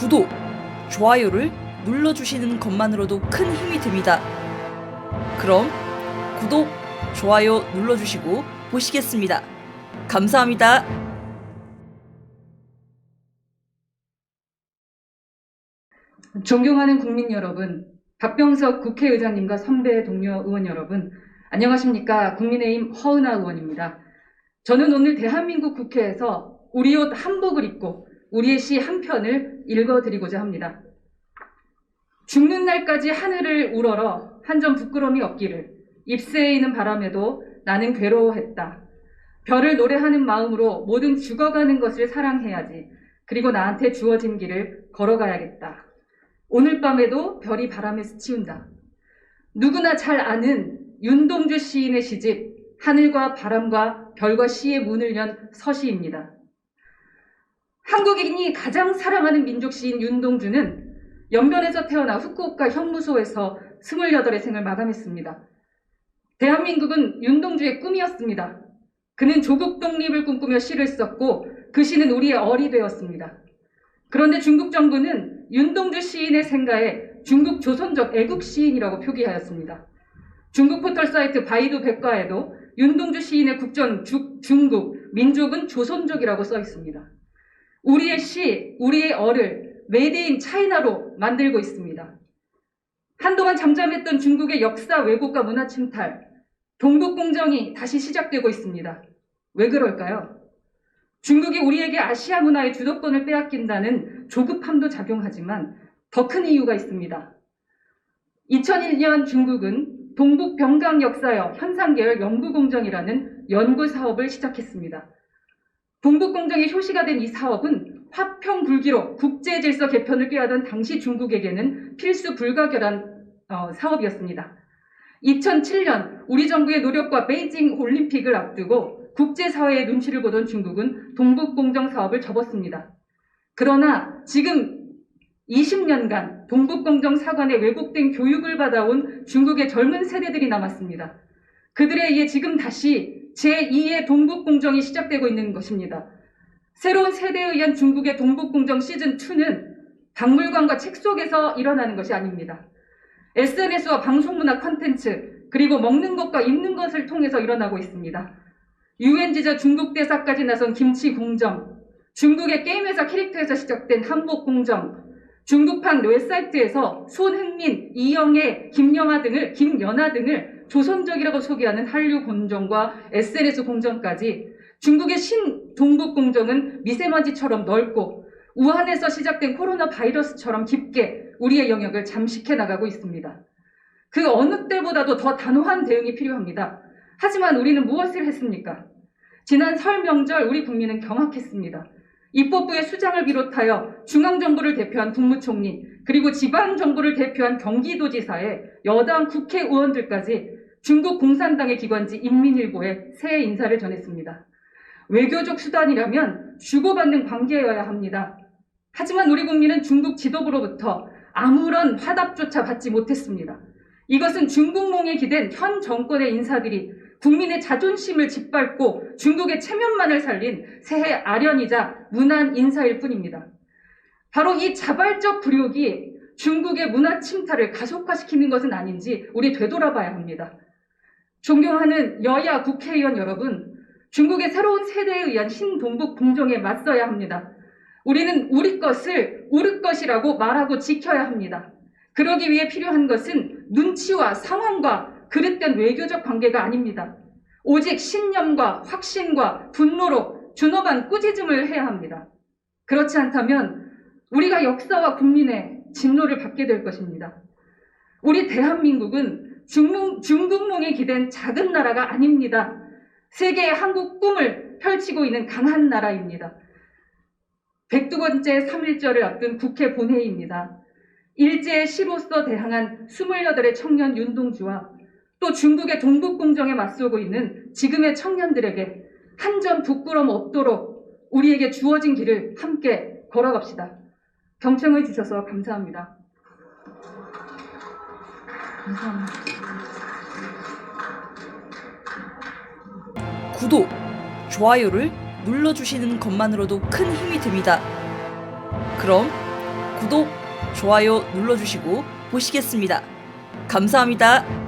구독, 좋아요를 눌러주시는 것만으로도 큰 힘이 됩니다. 그럼 구독, 좋아요 눌러주시고 보시겠습니다. 감사합니다. 존경하는 국민 여러분, 박병석 국회의장님과 선배 동료 의원 여러분, 안녕하십니까? 국민의힘 허은하 의원입니다. 저는 오늘 대한민국 국회에서 우리 옷 한복을 입고 우리의 시 한 편을 읽어드리고자 합니다. 죽는 날까지 하늘을 우러러 한 점 부끄러움이 없기를 잎새에 있는 바람에도 나는 괴로워했다. 별을 노래하는 마음으로 모든 죽어가는 것을 사랑해야지. 그리고 나한테 주어진 길을 걸어가야겠다. 오늘 밤에도 별이 바람에 스치운다. 누구나 잘 아는 윤동주 시인의 시집 하늘과 바람과 별과 시의 문을 연 서시입니다. 한국인이 가장 사랑하는 민족 시인 윤동주는 연변에서 태어나 후쿠오카 현무소에서 28의 생을 마감했습니다. 대한민국은 윤동주의 꿈이었습니다. 그는 조국 독립을 꿈꾸며 시를 썼고 그 시는 우리의 얼이 되었습니다. 그런데 중국 정부는 윤동주 시인의 생가에 중국 조선족 애국 시인이라고 표기하였습니다. 중국 포털 사이트 바이두 백과에도 윤동주 시인의 국전 중국, 민족은 조선족이라고 써 있습니다. 우리의 시, 우리의 얼을 메이드 인 차이나로 만들고 있습니다. 한동안 잠잠했던 중국의 역사 왜곡과 문화 침탈, 동북공정이 다시 시작되고 있습니다. 왜 그럴까요? 중국이 우리에게 아시아 문화의 주도권을 빼앗긴다는 조급함도 작용하지만 더 큰 이유가 있습니다. 2001년 중국은 동북 병강 역사여 현상계열 연구공정이라는 연구 사업을 시작했습니다. 동북공정의 효시가 된 이 사업은 화평불기로 국제질서 개편을 꾀하던 당시 중국에게는 필수 불가결한 사업이었습니다. 2007년 우리 정부의 노력과 베이징 올림픽을 앞두고 국제사회의 눈치를 보던 중국은 동북공정 사업을 접었습니다. 그러나 지금 20년간 동북공정 사관에 왜곡된 교육을 받아온 중국의 젊은 세대들이 남았습니다. 그들에 의해 지금 다시 제2의 동북공정이 시작되고 있는 것입니다. 새로운 세대에 의한 중국의 동북공정 시즌2는 박물관과 책 속에서 일어나는 것이 아닙니다. SNS와 방송문화 콘텐츠, 그리고 먹는 것과 입는 것을 통해서 일어나고 있습니다. 유엔지자 중국 대사까지 나선 김치 공정, 중국의 게임회사 캐릭터에서 시작된 한복 공정, 중국판 웹사이트에서 손흥민, 이영애, 김연아 등을 조선족이라고 소개하는 한류 공정과 SNS 공정까지 중국의 신동북 공정은 미세먼지처럼 넓고 우한에서 시작된 코로나 바이러스처럼 깊게 우리의 영역을 잠식해 나가고 있습니다. 그 어느 때보다도 더 단호한 대응이 필요합니다. 하지만 우리는 무엇을 했습니까? 지난 설 명절 우리 국민은 경악했습니다. 입법부의 수장을 비롯하여 중앙정부를 대표한 국무총리, 그리고 지방정부를 대표한 경기도지사의 여당 국회의원들까지 중국 공산당의 기관지 인민일보에 새해 인사를 전했습니다. 외교적 수단이라면 주고받는 관계여야 합니다. 하지만 우리 국민은 중국 지도부로부터 아무런 화답조차 받지 못했습니다. 이것은 중국몽에 기댄 현 정권의 인사들이 국민의 자존심을 짓밟고 중국의 체면만을 살린 새해 아련이자 무난 인사일 뿐입니다. 바로 이 자발적 굴욕이 중국의 문화 침탈을 가속화시키는 것은 아닌지 우리 되돌아봐야 합니다. 존경하는 여야 국회의원 여러분, 중국의 새로운 세대에 의한 신동북 공정에 맞서야 합니다. 우리는 우리 것을 우리 것이라고 말하고 지켜야 합니다. 그러기 위해 필요한 것은 눈치와 상황과 그릇된 외교적 관계가 아닙니다. 오직 신념과 확신과 분노로 준엄한 꾸짖음을 해야 합니다. 그렇지 않다면 우리가 역사와 국민의 진노를 받게 될 것입니다. 우리 대한민국은 중국몽에 기댄 작은 나라가 아닙니다. 세계의 한국 꿈을 펼치고 있는 강한 나라입니다. 102번째 3.1절을 앞둔 국회 본회의입니다. 일제의 시로서 대항한 28의 청년 윤동주와 또 중국의 동북공정에 맞서고 있는 지금의 청년들에게 한 점 부끄럼 없도록 우리에게 주어진 길을 함께 걸어갑시다. 경청해 주셔서 감사합니다. 감사합니다. 구독, 좋아요를 눌러주시는 것만으로도 큰 힘이 됩니다. 그럼 구독, 좋아요 눌러주시고 보시겠습니다. 감사합니다.